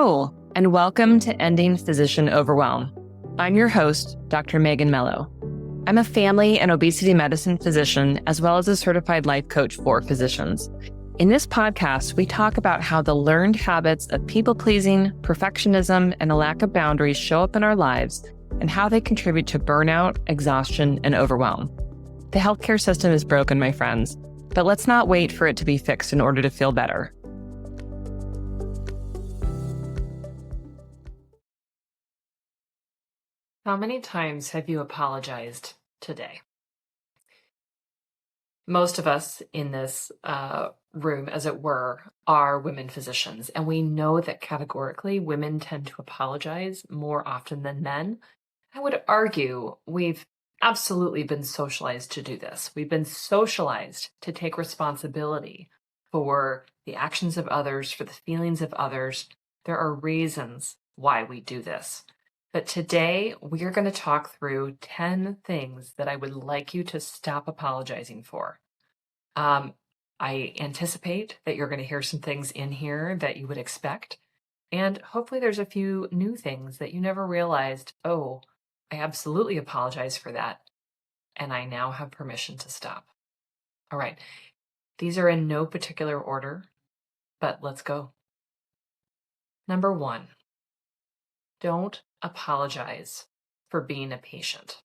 Hello, and welcome to Ending Physician Overwhelm. I'm your host, Dr. Megan Mello. I'm a family and obesity medicine physician, as well as a certified life coach for physicians. In this podcast, we talk about how the learned habits of people-pleasing, perfectionism, and a lack of boundaries show up in our lives and how they contribute to burnout, exhaustion, and overwhelm. The healthcare system is broken, my friends, but let's not wait for it to be fixed in order to feel better. How many times have you apologized today? Most of us in this room, as it were, are women physicians, and we know that categorically women tend to apologize more often than men. I would argue we've absolutely been socialized to do this. We've been socialized to take responsibility for the actions of others, for the feelings of others. There are reasons why we do this. But today, we are going to talk through 10 things that I would like you to stop apologizing for. I anticipate that you're going to hear some things in here that you would expect. And hopefully there's a few new things that you never realized, oh, I absolutely apologize for that. And I now have permission to stop. All right. These are in no particular order, but let's go. Number 1, don't apologize for being a patient.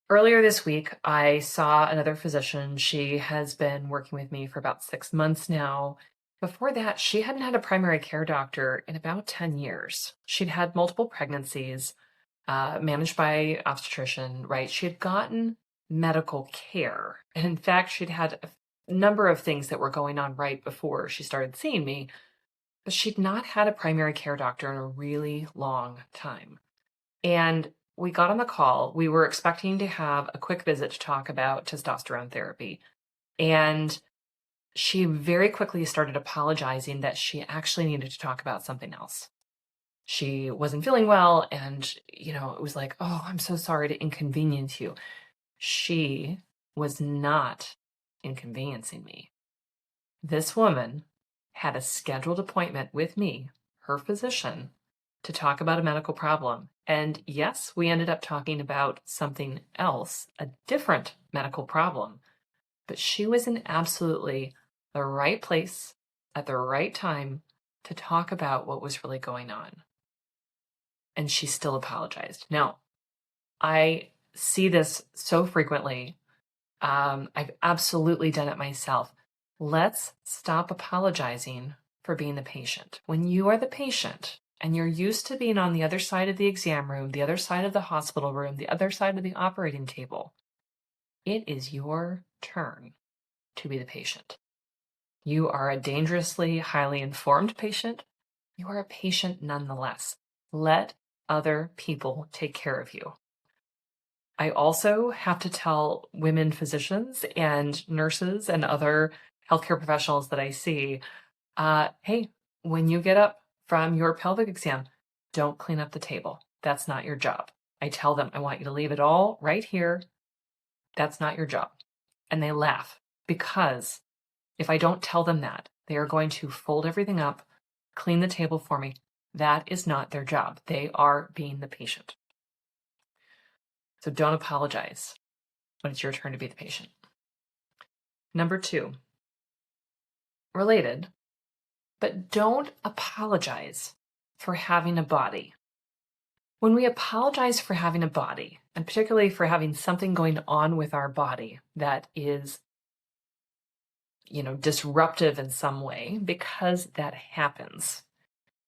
Earlier this week, I saw another physician. She has been working with me for about 6 months now. Before that, she hadn't had a primary care doctor in about 10 years. She'd had multiple pregnancies, managed by obstetrician, right? She had gotten medical care. And in fact, she'd had a number of things that were going on right before she started seeing me. But she'd not had a primary care doctor in a really long time. And we got on the call. We were expecting to have a quick visit to talk about testosterone therapy. And she very quickly started apologizing that she actually needed to talk about something else. She wasn't feeling well. And, it was like, oh, I'm so sorry to inconvenience you. She was not inconveniencing me. This woman had a scheduled appointment with me, her physician, to talk about a medical problem. And yes, we ended up talking about something else, a different medical problem. But she was in absolutely the right place at the right time to talk about what was really going on. And she still apologized. Now, I see this so frequently. I've absolutely done it myself. Let's stop apologizing for being the patient. When you are the patient and you're used to being on the other side of the exam room, the other side of the hospital room, the other side of the operating table, it is your turn to be the patient. You are a dangerously highly informed patient. You are a patient nonetheless. Let other people take care of you. I also have to tell women physicians and nurses and other healthcare professionals that I see, hey, when you get up from your pelvic exam, don't clean up the table. That's not your job. I tell them, I want you to leave it all right here. That's not your job. And they laugh because if I don't tell them that, they are going to fold everything up, clean the table for me. That is not their job. They are being the patient. So don't apologize when it's your turn to be the patient. Number 2, related, but don't apologize for having a body. When we apologize for having a body, and particularly for having something going on with our body that is, disruptive in some way, because that happens.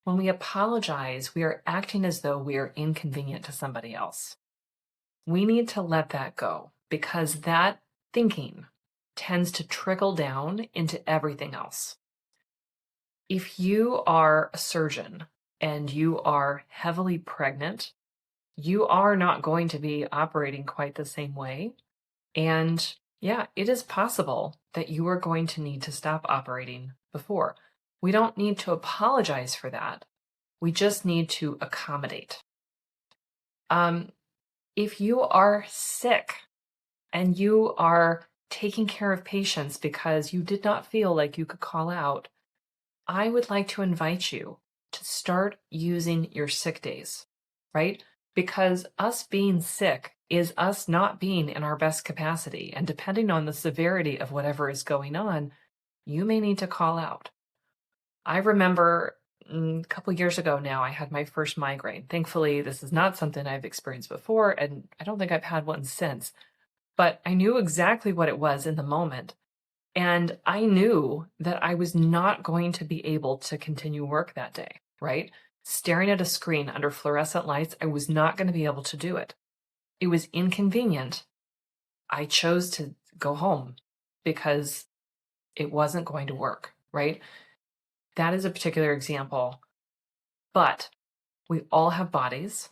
When we apologize, we are acting as though we are inconvenient to somebody else. We need to let that go because that thinking tends to trickle down into everything else. If you are a surgeon and you are heavily pregnant, you are not going to be operating quite the same way. And yeah, it is possible that you are going to need to stop operating before. We don't need to apologize for that. We just need to accommodate. If you are sick and you are taking care of patients because you did not feel like you could call out, I would like to invite you to start using your sick days, right? Because us being sick is us not being in our best capacity. And depending on the severity of whatever is going on, you may need to call out. I remember a couple years ago now, I had my first migraine. Thankfully, this is not something I've experienced before, and I don't think I've had one since. But I knew exactly what it was in the moment. And I knew that I was not going to be able to continue work that day, right? Staring at a screen under fluorescent lights, I was not going to be able to do it. It was inconvenient. I chose to go home because it wasn't going to work, right? That is a particular example. But we all have bodies.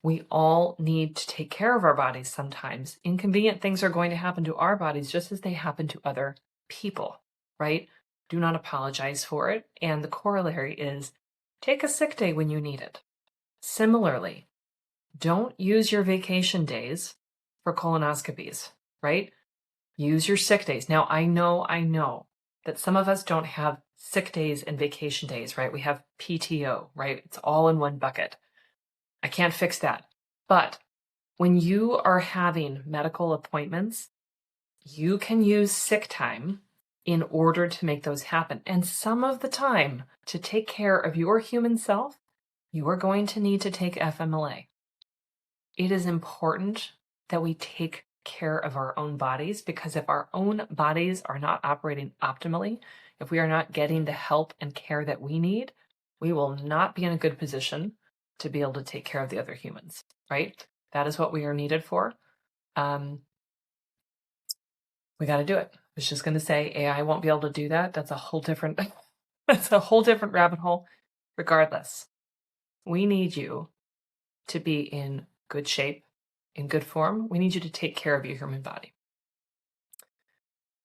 We all need to take care of our bodies sometimes. Inconvenient things are going to happen to our bodies just as they happen to other people, right? Do not apologize for it. And the corollary is take a sick day when you need it. Similarly, don't use your vacation days for colonoscopies, right? Use your sick days. Now, I know that some of us don't have sick days and vacation days, right? We have PTO, right? It's all in one bucket. I can't fix that. But when you are having medical appointments, you can use sick time in order to make those happen. And some of the time, to take care of your human self, you are going to need to take FMLA. It is important that we take care of our own bodies, because if our own bodies are not operating optimally, if we are not getting the help and care that we need, we will not be in a good position to be able to take care of the other humans, right? That is what we are needed for. We got to do it. I was just going to say AI won't be able to do that. That's a whole different, that's a whole different rabbit hole. Regardless, we need you to be in good shape, in good form. We need you to take care of your human body.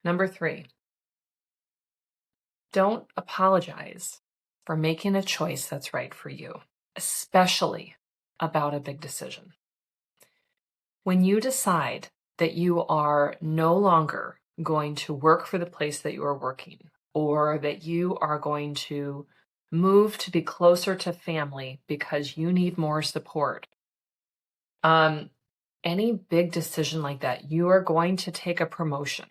Number 3, don't apologize for making a choice that's right for you, especially about a big decision. When you decide that you are no longer going to work for the place that you are working, or that you are going to move to be closer to family because you need more support, any big decision like that, you are going to take a promotion.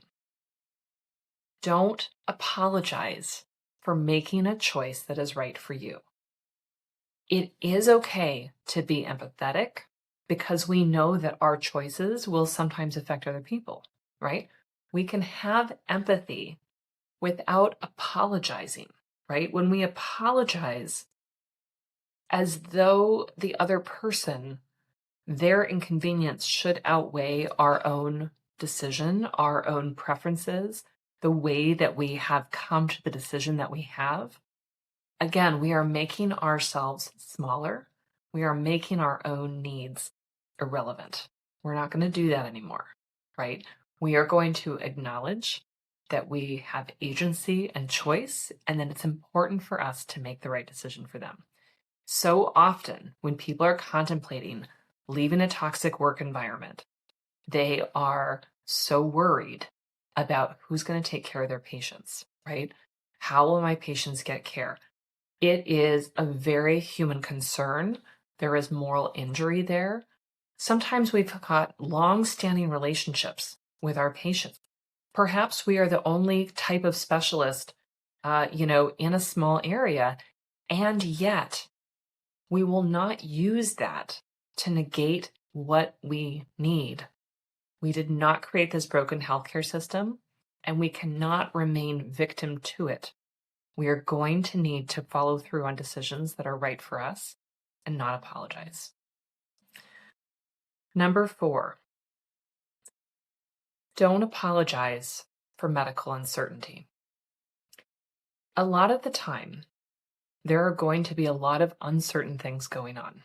Don't apologize for making a choice that is right for you. It is okay to be empathetic, because we know that our choices will sometimes affect other people, right? We can have empathy without apologizing, right? When we apologize as though the other person, their inconvenience should outweigh our own decision, our own preferences, the way that we have come to the decision that we have. Again, we are making ourselves smaller. We are making our own needs irrelevant. We're not going to do that anymore, right? We are going to acknowledge that we have agency and choice, and then it's important for us to make the right decision for them. So often, when people are contemplating leaving a toxic work environment, they are so worried about who's going to take care of their patients, right? How will my patients get care? It is a very human concern. There is moral injury there. Sometimes we've got long-standing relationships with our patients. Perhaps we are the only type of specialist, in a small area, and yet we will not use that to negate what we need. We did not create this broken healthcare system, and we cannot remain victim to it. We are going to need to follow through on decisions that are right for us and not apologize. Number 4, don't apologize for medical uncertainty. A lot of the time, there are going to be a lot of uncertain things going on,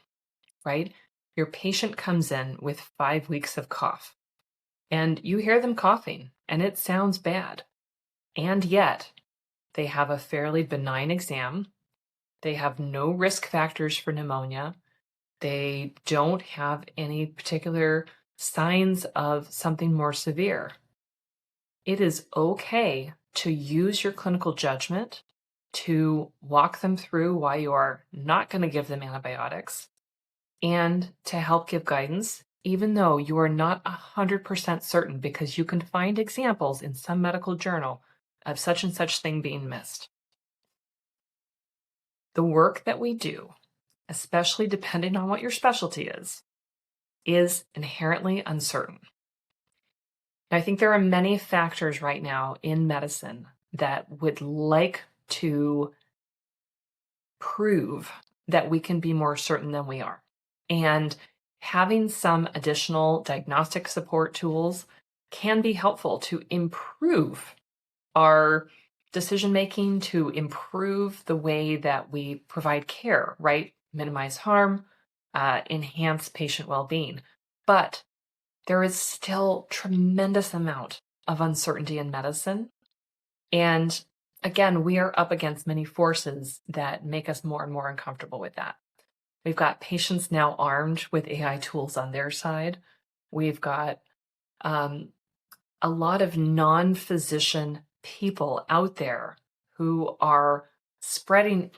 right? Your patient comes in with 5 weeks of cough, and you hear them coughing, and it sounds bad. And yet, they have a fairly benign exam. They have no risk factors for pneumonia. They don't have any particular signs of something more severe. It is okay to use your clinical judgment to walk them through why you are not going to give them antibiotics and to help give guidance, even though you are not 100% certain, because you can find examples in some medical journal of such and such thing being missed. The work that we do, especially depending on what your specialty is inherently uncertain. I think there are many factors right now in medicine that would like to prove that we can be more certain than we are. And having some additional diagnostic support tools can be helpful to improve our decision making, to improve the way that we provide care, right? Minimize harm, enhance patient well-being. But there is still tremendous amount of uncertainty in medicine. And again, we are up against many forces that make us more and more uncomfortable with that. We've got patients now armed with AI tools on their side. We've got a lot of non-physician people out there who are spreading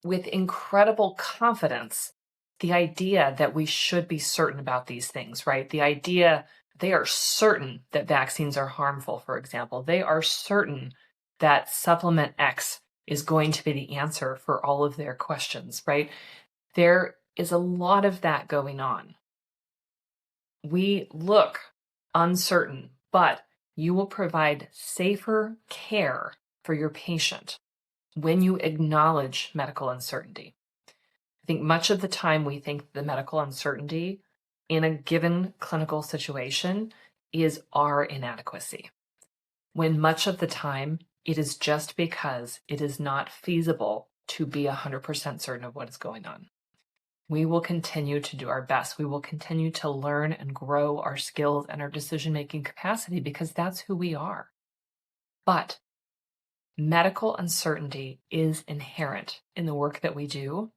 with incredible confidence the idea that we should be certain about these things, right? The idea they are certain that vaccines are harmful, for example. They are certain that supplement X is going to be the answer for all of their questions, right? There is a lot of that going on. We look uncertain, but you will provide safer care for your patient when you acknowledge medical uncertainty. I think much of the time we think the medical uncertainty in a given clinical situation is our inadequacy, when much of the time it is just because it is not feasible to be 100% certain of what is going on. We will continue to do our best. We will continue to learn and grow our skills and our decision-making capacity because that's who we are. But medical uncertainty is inherent in the work that we do,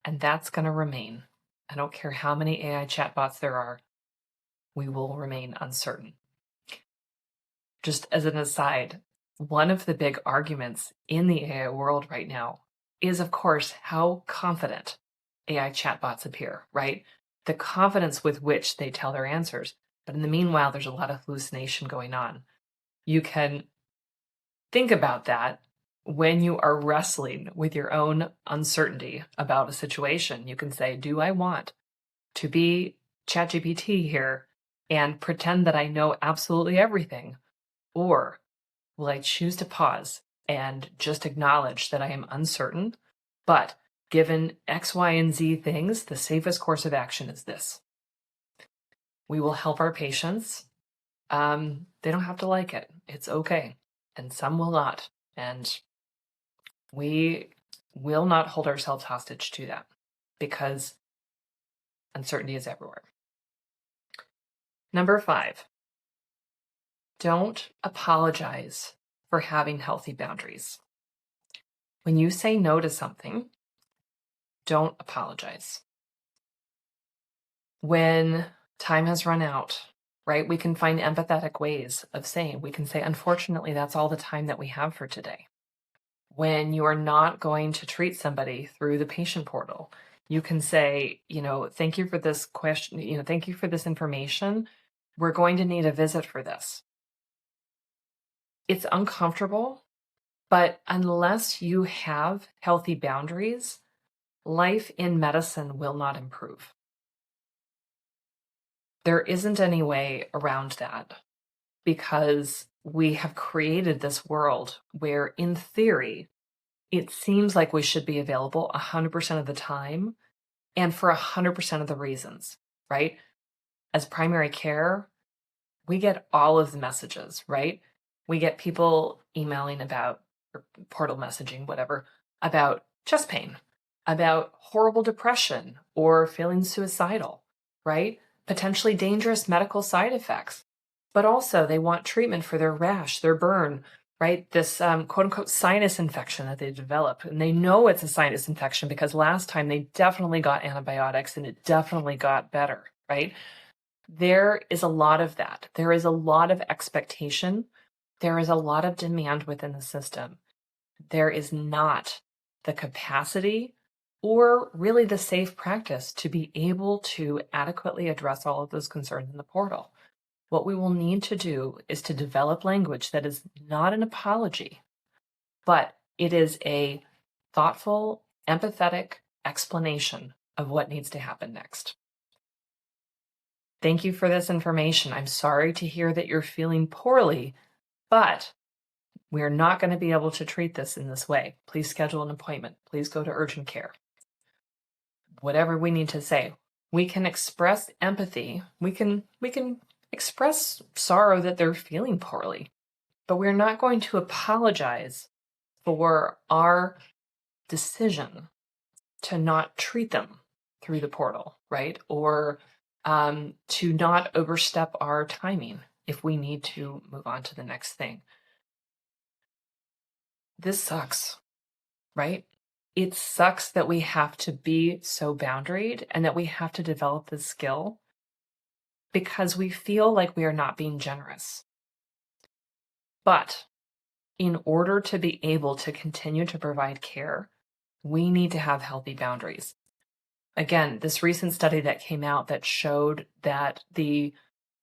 and that's going to remain. I don't care how many AI chatbots there are, we will remain uncertain. Just as an aside, one of the big arguments in the AI world right now is, of course, how confident AI chatbots appear, right? The confidence with which they tell their answers. But in the meanwhile, there's a lot of hallucination going on. You can think about that when you are wrestling with your own uncertainty about a situation. You can say, do I want to be ChatGPT here and pretend that I know absolutely everything? Or will I choose to pause and just acknowledge that I am uncertain, but given X, Y, and Z things, the safest course of action is this. We will help our patients. They don't have to like it. It's okay. And some will not. And we will not hold ourselves hostage to that because uncertainty is everywhere. Number 5, don't apologize for having healthy boundaries. When you say no to something, don't apologize. When time has run out, right, we can find empathetic ways of saying, we can say, unfortunately, that's all the time that we have for today. When you are not going to treat somebody through the patient portal, you can say, thank you for this question, thank you for this information. We're going to need a visit for this. It's uncomfortable, but unless you have healthy boundaries, life in medicine will not improve. There isn't any way around that because we have created this world where, in theory, it seems like we should be available 100% of the time and for 100% of the reasons, right? As primary care, we get all of the messages, right? We get people emailing about, or portal messaging, whatever, about chest pain, about horrible depression or feeling suicidal, right? Potentially dangerous medical side effects. But also they want treatment for their rash, their burn, right? This quote unquote sinus infection that they develop. And they know it's a sinus infection because last time they definitely got antibiotics and it definitely got better, right? There is a lot of that. There is a lot of expectation. There is a lot of demand within the system. there is not the capacity or really the safe practice to be able to adequately address all of those concerns in the portal. What we will need to do is to develop language that is not an apology, but it is a thoughtful, empathetic explanation of what needs to happen next. Thank you for this information. I'm sorry to hear that you're feeling poorly, but we're not going to be able to treat this in this way. Please schedule an appointment. Please go to urgent care. Whatever we need to say, we can express empathy. We can express sorrow that they're feeling poorly, but we're not going to apologize for our decision to not treat them through the portal, right? Or to not overstep our timing if we need to move on to the next thing. This sucks, right? It sucks that we have to be so boundaried and that we have to develop this skill because we feel like we are not being generous. But in order to be able to continue to provide care, we need to have healthy boundaries. Again, this recent study that came out that showed that the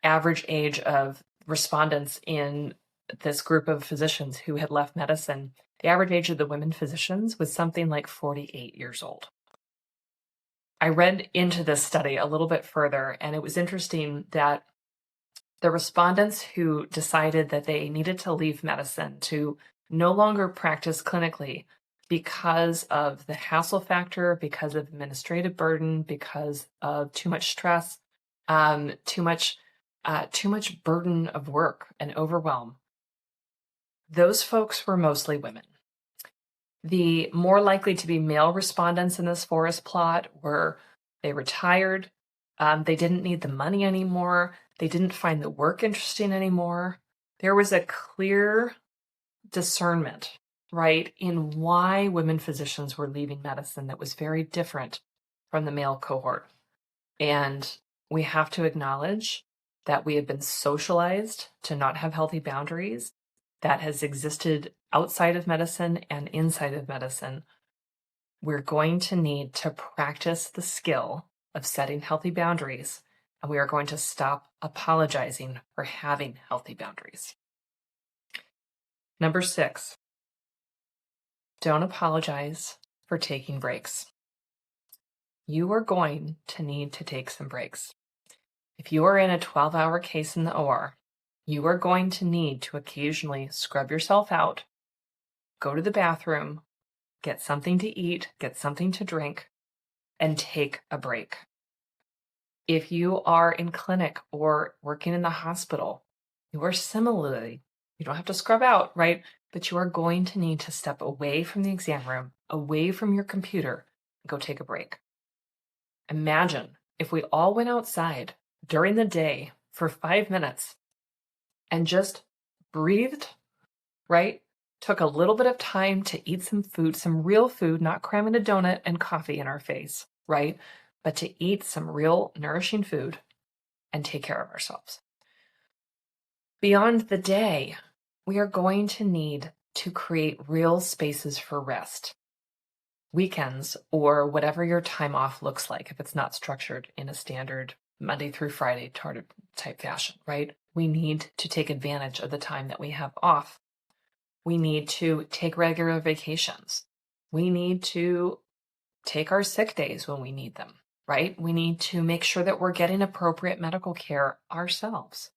average age of respondents in this group of physicians who had left medicine, the average age of the women physicians was something like 48 years old. I read into this study a little bit further, and it was interesting that the respondents who decided that they needed to leave medicine to no longer practice clinically because of the hassle factor, because of administrative burden, because of too much stress, too much burden of work and overwhelm. Those folks were mostly women. The more likely to be male respondents in this forest plot were they retired, they didn't need the money anymore, they didn't find the work interesting anymore. There was a clear discernment, right, in why women physicians were leaving medicine that was very different from the male cohort. And we have to acknowledge that we have been socialized to not have healthy boundaries. That has existed outside of medicine and inside of medicine. We're going to need to practice the skill of setting healthy boundaries, and we are going to stop apologizing for having healthy boundaries. Number 6, don't apologize for taking breaks. You are going to need to take some breaks. If you are in a 12-hour case in the OR, you are going to need to occasionally scrub yourself out, go to the bathroom, get something to eat, get something to drink, and take a break. If you are in clinic or working in the hospital, you are similarly, you don't have to scrub out, right? But you are going to need to step away from the exam room, away from your computer, and go take a break. Imagine if we all went outside during the day for 5 minutes and just breathed, right? Took a little bit of time to eat some food, some real food, not cramming a donut and coffee in our face, right? But to eat some real nourishing food and take care of ourselves. Beyond the day, we are going to need to create real spaces for rest. Weekends, or whatever your time off looks like, if it's not structured in a standard Monday through Friday type fashion, right? We need to take advantage of the time that we have off. We need to take regular vacations. We need to take our sick days when we need them, right? We need to make sure that we're getting appropriate medical care ourselves.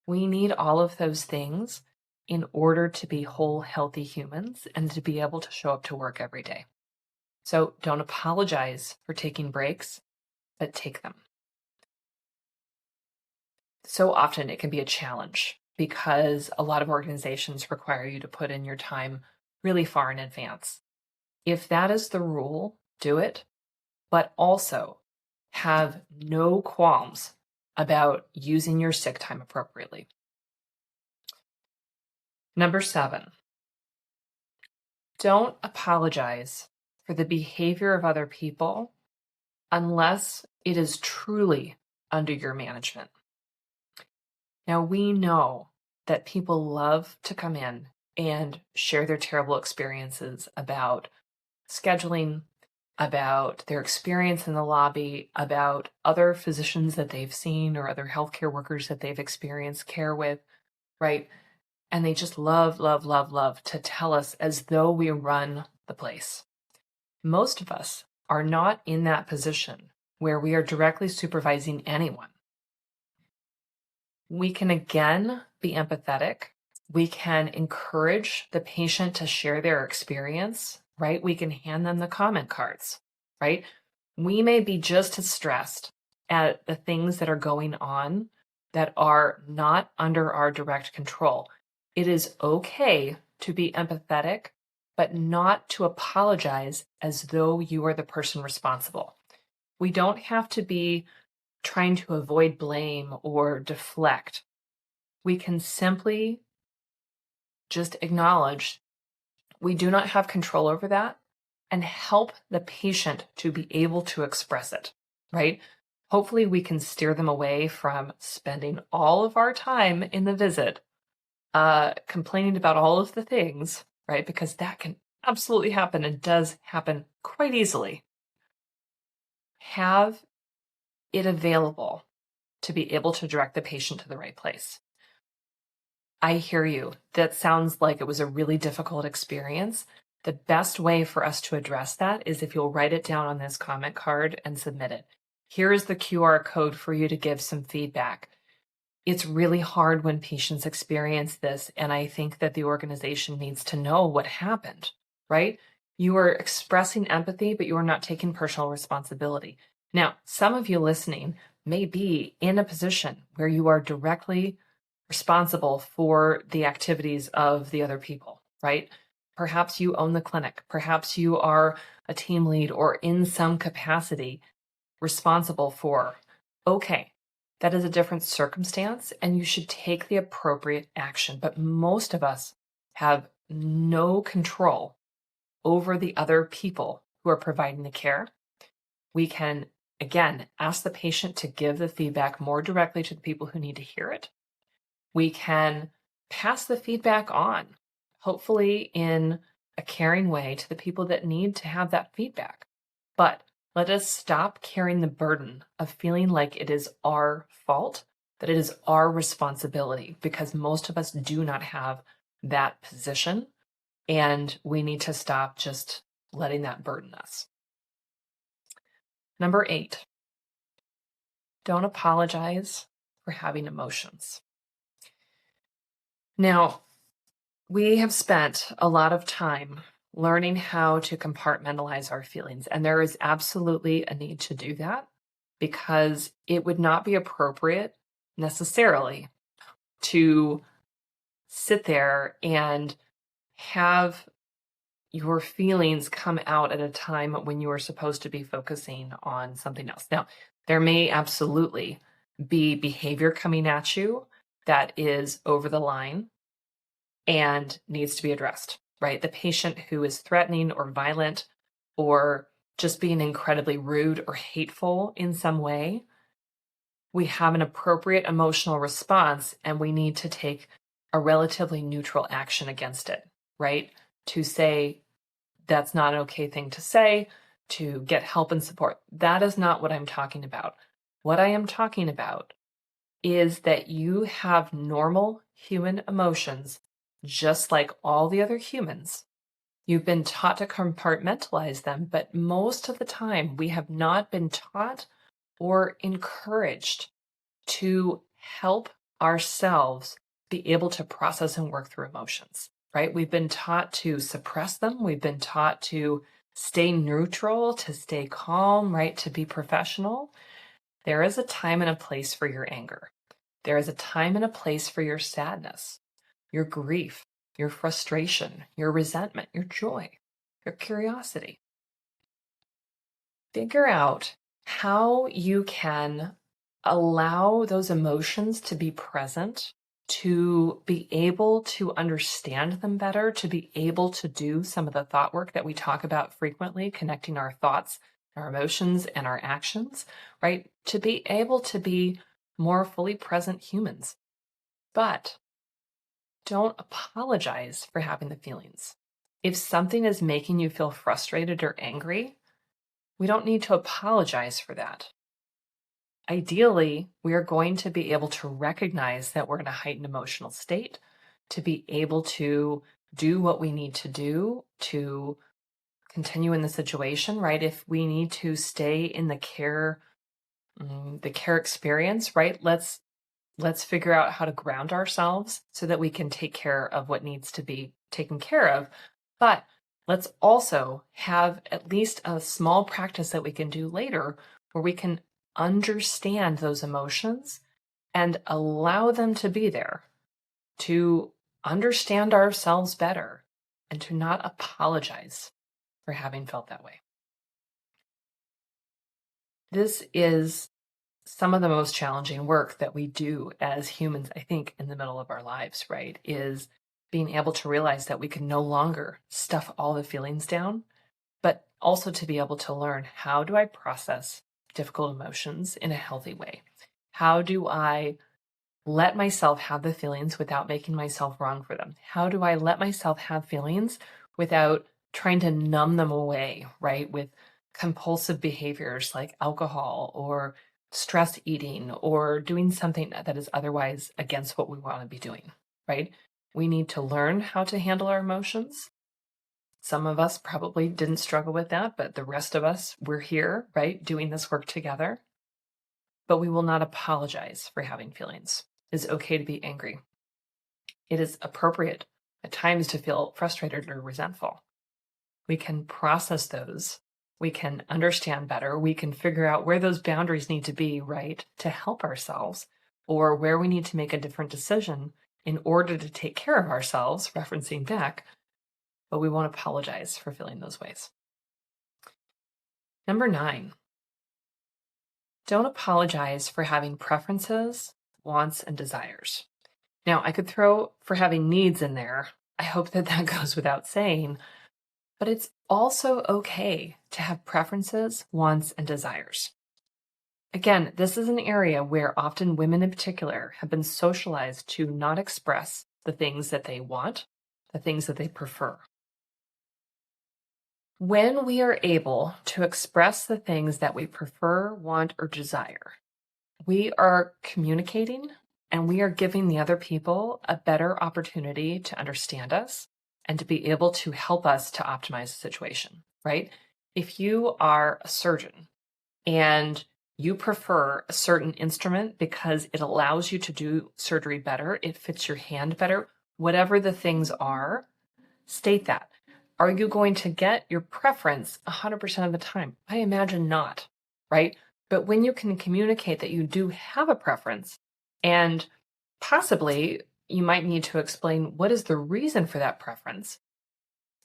We need all of those things in order to be whole, healthy humans and to be able to show up to work every day. So don't apologize for taking breaks, but take them. So often it can be a challenge because a lot of organizations require you to put in your time really far in advance. If that is the rule, do it, but also have no qualms about using your sick time appropriately. Number 7, don't apologize for the behavior of other people unless it is truly under your management. Now, we know that people love to come in and share their terrible experiences about scheduling, about their experience in the lobby, about other physicians that they've seen or other healthcare workers that they've experienced care with, right? And they just love, love, love, love to tell us as though we run the place. Most of us are not in that position where we are directly supervising anyone. We can again be empathetic. We can encourage the patient to share their experience, right? We can hand them the comment cards, right? We may be just as stressed at the things that are going on that are not under our direct control. It is okay to be empathetic, but not to apologize as though you are the person responsible. We don't have to be trying to avoid blame or deflect. We can simply just acknowledge we do not have control over that and help the patient to be able to express it, right? Hopefully we can steer them away from spending all of our time in the visit complaining about all of the things, right? Because that can absolutely happen and does happen quite easily. Have it available to be able to direct the patient to the right place. I hear you. That sounds like it was a really difficult experience. The best way for us to address that is if you'll write it down on this comment card and submit it. Here is the QR code for you to give some feedback. It's really hard when patients experience this, and I think that the organization needs to know what happened, right? You are expressing empathy, but you are not taking personal responsibility. Now, some of you listening may be in a position where you are directly responsible for the activities of the other people, right? Perhaps you own the clinic. Perhaps you are a team lead or in some capacity responsible for. Okay, that is a different circumstance and you should take the appropriate action. But most of us have no control over the other people who are providing the care. We can, again, ask the patient to give the feedback more directly to the people who need to hear it. We can pass the feedback on, hopefully in a caring way, to the people that need to have that feedback. But let us stop carrying the burden of feeling like it is our fault, that it is our responsibility, because most of us do not have that position, and we need to stop just letting that burden us. Number 8, don't apologize for having emotions. Now, we have spent a lot of time learning how to compartmentalize our feelings, and there is absolutely a need to do that because it would not be appropriate necessarily to sit there and have your feelings come out at a time when you are supposed to be focusing on something else. Now, there may absolutely be behavior coming at you that is over the line and needs to be addressed, right? The patient who is threatening or violent or just being incredibly rude or hateful in some way, we have an appropriate emotional response and we need to take a relatively neutral action against it, right? To say that's not an okay thing to say, to get help and support. That is not what I'm talking about. What I am talking about is that you have normal human emotions just like all the other humans. You've been taught to compartmentalize them, but most of the time we have not been taught or encouraged to help ourselves be able to process and work through emotions, right? We've been taught to suppress them. We've been taught to stay neutral, to stay calm, right? To be professional. There is a time and a place for your anger. There is a time and a place for your sadness, your grief, your frustration, your resentment, your joy, your curiosity. Figure out how you can allow those emotions to be present, to be able to understand them better, to be able to do some of the thought work that we talk about frequently, connecting our thoughts, our emotions, and our actions, right? To be able to be more fully present humans. But Don't apologize for having the feelings. If something is making you feel frustrated or angry, we don't need to apologize for that. Ideally, we are going to be able to recognize that we're in a heightened emotional state, to be able to do what we need to do to continue in the situation, right? If we need to stay in the care experience, right? Let's figure out how to ground ourselves so that we can take care of what needs to be taken care of. But let's also have at least a small practice that we can do later where we can understand those emotions and allow them to be there, to understand ourselves better, and to not apologize for having felt that way. This is some of the most challenging work that we do as humans, I think, in the middle of our lives, right? Is being able to realize that we can no longer stuff all the feelings down, but also to be able to learn, how do I process difficult emotions in a healthy way? How do I let myself have the feelings without making myself wrong for them? How do I let myself have feelings without trying to numb them away, right? With compulsive behaviors like alcohol or stress eating or doing something that is otherwise against what we want to be doing, right? We need to learn how to handle our emotions. Some of us probably didn't struggle with that, but the rest of us, we're here, right, doing this work together. But we will not apologize for having feelings. It's okay to be angry. It is appropriate at times to feel frustrated or resentful. We can process those. We can understand better. We can figure out where those boundaries need to be, right, to help ourselves, or where we need to make a different decision in order to take care of ourselves, referencing back, but we won't apologize for feeling those ways. Number 9, don't apologize for having preferences, wants, and desires. Now, I could throw for having needs in there. I hope that that goes without saying, but it's also okay to have preferences, wants, and desires. Again, this is an area where often women in particular have been socialized to not express the things that they want, the things that they prefer. When we are able to express the things that we prefer, want, or desire, we are communicating and we are giving the other people a better opportunity to understand us and to be able to help us to optimize the situation, right? If you are a surgeon and you prefer a certain instrument because it allows you to do surgery better, it fits your hand better, whatever the things are, state that. Are you going to get your preference 100% of the time? I imagine not, right? But when you can communicate that you do have a preference, and possibly you might need to explain what is the reason for that preference,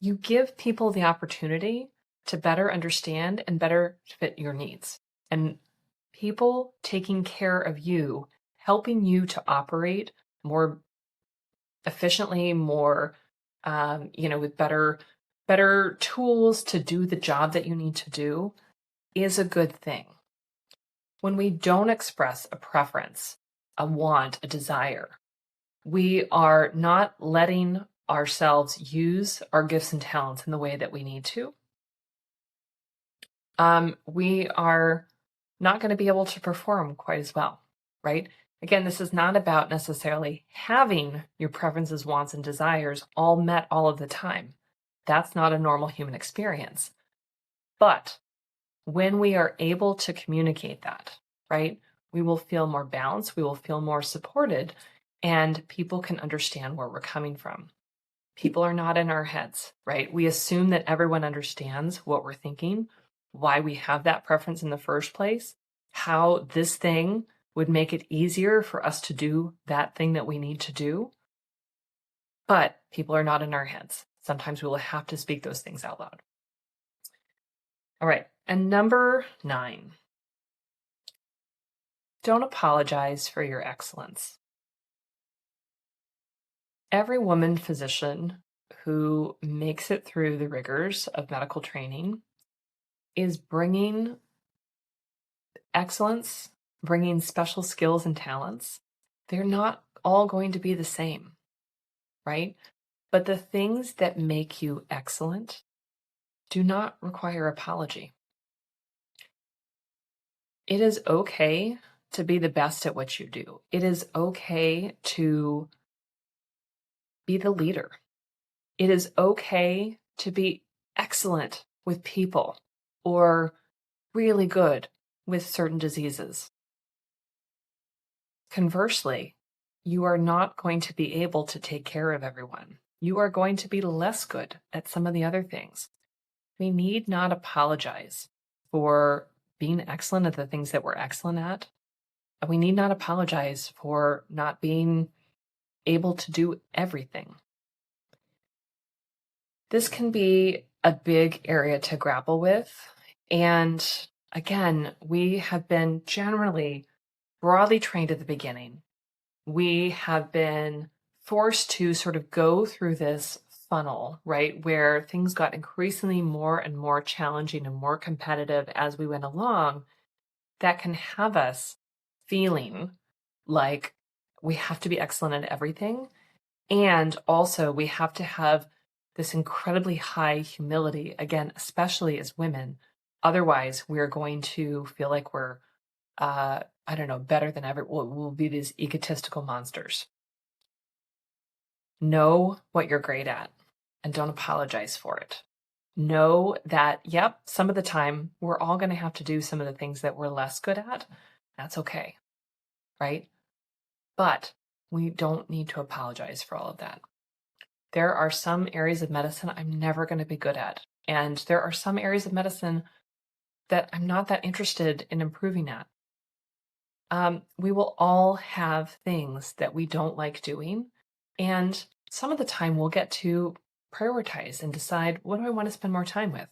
you give people the opportunity to better understand and better fit your needs. And people taking care of you, helping you to operate more efficiently, more, with better tools to do the job that you need to do is a good thing. When we don't express a preference, a want, a desire, we are not letting ourselves use our gifts and talents in the way that we need to. We are not going to be able to perform quite as well, right? Again, this is not about necessarily having your preferences, wants, and desires all met all of the time. That's not a normal human experience. But when we are able to communicate that, right, we will feel more balanced, we will feel more supported, and people can understand where we're coming from. People are not in our heads, right? We assume that everyone understands what we're thinking, why we have that preference in the first place, how this thing would make it easier for us to do that thing that we need to do. But people are not in our heads. Sometimes we will have to speak those things out loud. All right. And number 9, don't apologize for your excellence. Every woman physician who makes it through the rigors of medical training is bringing excellence, bringing special skills and talents. They're not all going to be the same. right? But the things that make you excellent do not require apology. It is okay to be the best at what you do. It is okay to be the leader. It is okay to be excellent with people or really good with certain diseases. Conversely, you are not going to be able to take care of everyone. You are going to be less good at some of the other things. We need not apologize for being excellent at the things that we're excellent at. And we need not apologize for not being able to do everything. This can be a big area to grapple with. And again, we have been generally broadly trained at the beginning. We have been forced to sort of go through this funnel, right, where things got increasingly more and more challenging and more competitive as we went along, that can have us feeling like we have to be excellent at everything. And also, we have to have this incredibly high humility, again, especially as women. Otherwise, we're going to feel like we're, better than ever. We'll be these egotistical monsters. Know what you're great at and don't apologize for it. Know that, yep, some of the time we're all going to have to do some of the things that we're less good at. That's okay, right? But we don't need to apologize for all of that. There are some areas of medicine I'm never going to be good at. And there are some areas of medicine that I'm not that interested in improving at. We will all have things that we don't like doing. And some of the time we'll get to prioritize and decide, what do I want to spend more time with?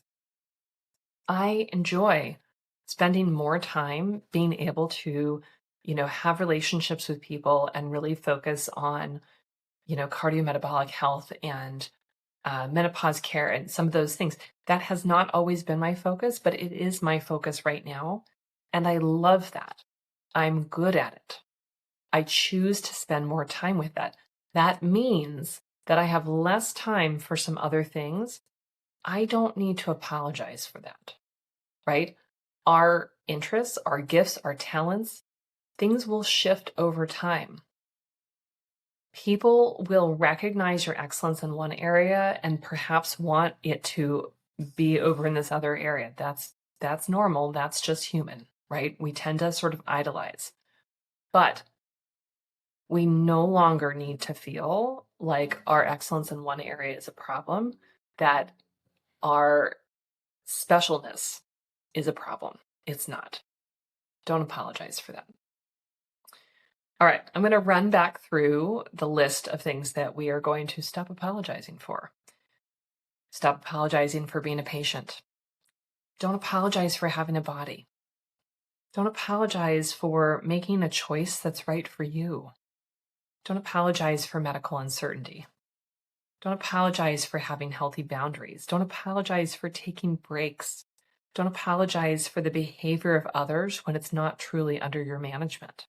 I enjoy spending more time being able to, have relationships with people and really focus on, cardiometabolic health and menopause care and some of those things. That has not always been my focus, but it is my focus right now. And I love that. I'm good at it. I choose to spend more time with that. That means that I have less time for some other things. I don't need to apologize for that, right? Our interests, our gifts, our talents, things will shift over time. People will recognize your excellence in one area and perhaps want it to be over in this other area. That's normal. That's just human, right? We tend to sort of idolize. But we no longer need to feel like our excellence in one area is a problem, that our specialness is a problem. It's not. Don't apologize for that. All right, I'm going to run back through the list of things that we are going to stop apologizing for. Stop apologizing for being a patient. Don't apologize for having a body. Don't apologize for making a choice that's right for you. Don't apologize for medical uncertainty. Don't apologize for having healthy boundaries. Don't apologize for taking breaks. Don't apologize for the behavior of others when it's not truly under your management.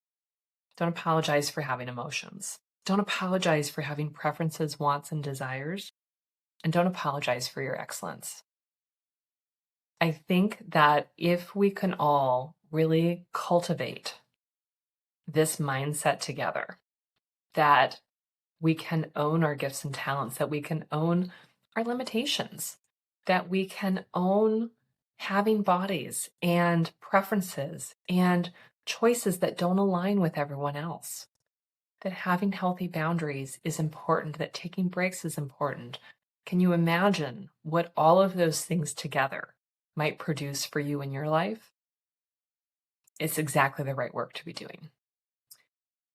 Don't apologize for having emotions. Don't apologize for having preferences, wants, and desires. And don't apologize for your excellence. I think that if we can all really cultivate this mindset together, that we can own our gifts and talents, that we can own our limitations, that we can own having bodies and preferences and choices that don't align with everyone else, that having healthy boundaries is important, that taking breaks is important. Can you imagine what all of those things together might produce for you in your life? It's exactly the right work to be doing.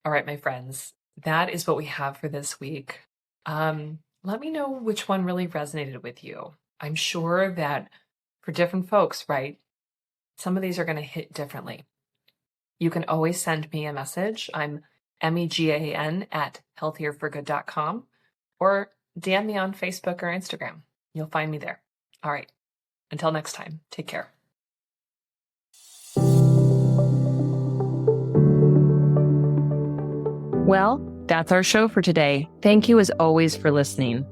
All right, my friends, that is what we have for this week. Let me know which one really resonated with you. I'm sure that for different folks, right, some of these are going to hit differently. You can always send me a message. I'm Megan at healthierforgood.com, or DM me on Facebook or Instagram. You'll find me there. All right. Until next time, take care. Well, That's our show for today. Thank you as always for listening.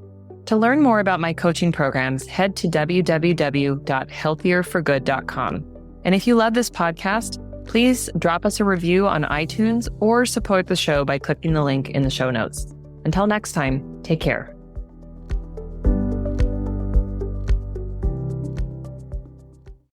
To learn more about my coaching programs, head to www.healthierforgood.com. And if you love this podcast, please drop us a review on iTunes or support the show by clicking the link in the show notes. Until next time, take care.